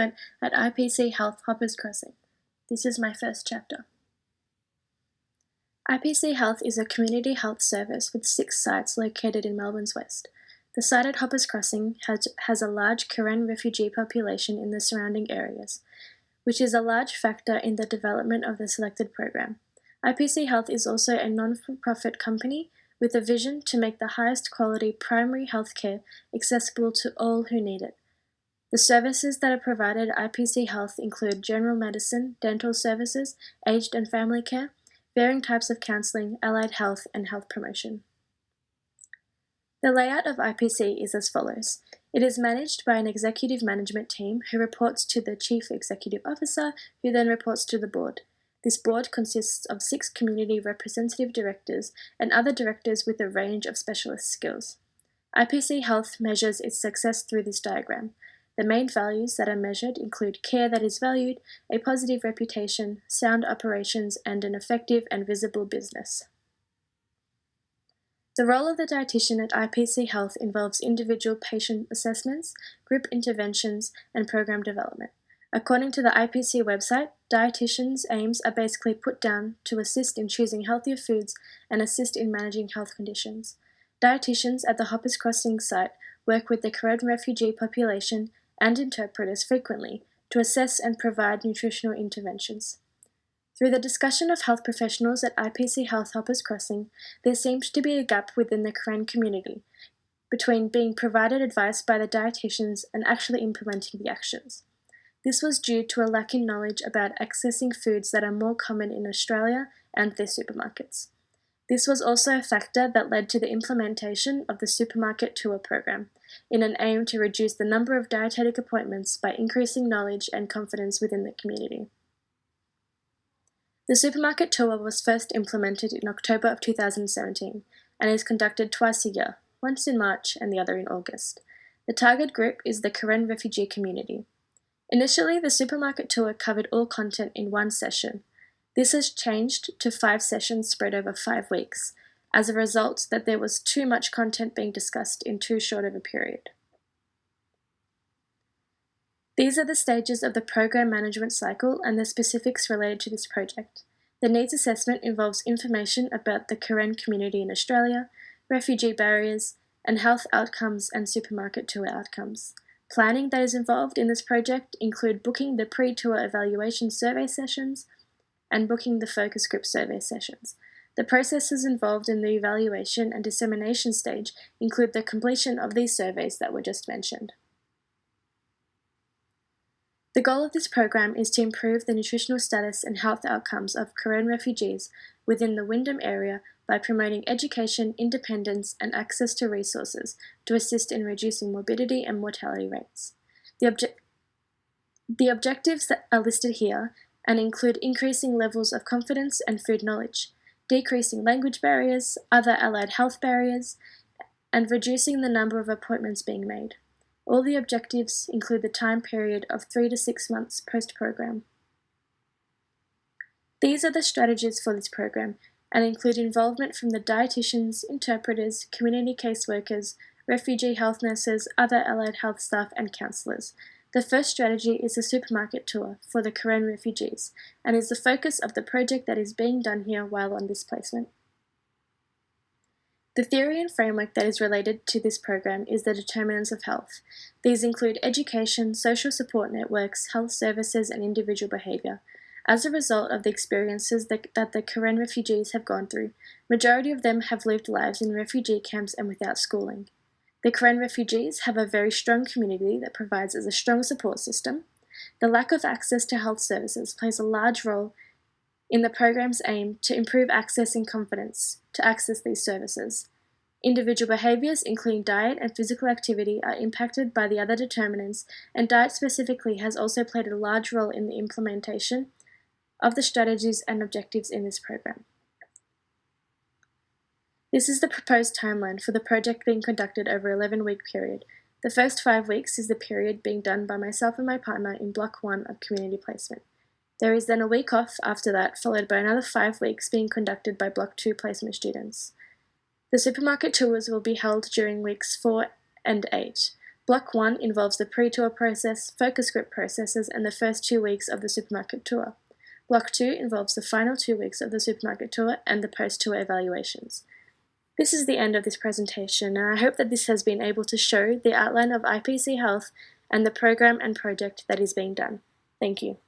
at IPC Health Hoppers Crossing. This is my first chapter. IPC Health is a community health service with 6 sites located in Melbourne's west. The site at Hoppers Crossing has a large Karen refugee population in the surrounding areas, which is a large factor in the development of the selected program. IPC Health is also a non-for-profit company with a vision to make the highest quality primary health care accessible to all who need it. The services that are provided at IPC Health include general medicine, dental services, aged and family care, varying types of counselling, allied health, and health promotion. The layout of IPC is as follows. It is managed by an executive management team who reports to the Chief Executive Officer, who then reports to the board. This board consists of 6 community representative directors and other directors with a range of specialist skills. IPC Health measures its success through this diagram. The main values that are measured include care that is valued, a positive reputation, sound operations, and an effective and visible business. The role of the dietitian at IPC Health involves individual patient assessments, group interventions, and program development. According to the IPC website, dietitians' aims are basically put down to assist in choosing healthier foods and assist in managing health conditions. Dietitians at the Hoppers Crossing site work with the Karen refugee population and interpreters frequently to assess and provide nutritional interventions. Through the discussion of health professionals at IPC Health Hoppers Crossing, there seems to be a gap within the Karen community between being provided advice by the dietitians and actually implementing the actions. This was due to a lack in knowledge about accessing foods that are more common in Australia and their supermarkets. This was also a factor that led to the implementation of the supermarket tour program, in an aim to reduce the number of dietetic appointments by increasing knowledge and confidence within the community. The supermarket tour was first implemented in October of 2017 and is conducted twice a year, once in March and the other in August. The target group is the Karen refugee community. Initially, the supermarket tour covered all content in one session. This has changed to 5 sessions spread over 5 weeks, as a result that there was too much content being discussed in too short of a period. These are the stages of the program management cycle and the specifics related to this project. The needs assessment involves information about the Karen community in Australia, refugee barriers, and health outcomes and supermarket tour outcomes. Planning that is involved in this project include booking the pre-tour evaluation survey sessions and booking the focus group survey sessions. The processes involved in the evaluation and dissemination stage include the completion of these surveys that were just mentioned. The goal of this program is to improve the nutritional status and health outcomes of Karen refugees within the Wyndham area by promoting education, independence, and access to resources to assist in reducing morbidity and mortality rates. The objectives that are listed here and include increasing levels of confidence and food knowledge, decreasing language barriers, other allied health barriers, and reducing the number of appointments being made. All the objectives include the time period of 3 to 6 months post-program. These are the strategies for this program and include involvement from the dietitians, interpreters, community caseworkers, refugee health nurses, other allied health staff, and counsellors. The first strategy is the supermarket tour for the Karen refugees and is the focus of the project that is being done here while on this placement. The theory and framework that is related to this program is the determinants of health. These include education, social support networks, health services, and individual behaviour. As a result of the experiences that the Karen refugees have gone through, majority of them have lived lives in refugee camps and without schooling. The Karen refugees have a very strong community that provides as a strong support system. The lack of access to health services plays a large role in the program's aim to improve access and confidence to access these services. Individual behaviours, including diet and physical activity, are impacted by the other determinants, and diet specifically has also played a large role in the implementation of the strategies and objectives in this program. This is the proposed timeline for the project being conducted over an 11-week period. The first 5 weeks is the period being done by myself and my partner in Block 1 of community placement. There is then a week off after that, followed by another 5 weeks being conducted by Block 2 placement students. The supermarket tours will be held during weeks 4 and 8. Block 1 involves the pre-tour process, focus group processes, and the first 2 weeks of the supermarket tour. Block 2 involves the final 2 weeks of the supermarket tour and the post-tour evaluations. This is the end of this presentation, and I hope that this has been able to show the outline of IPC Health and the program and project that is being done. Thank you.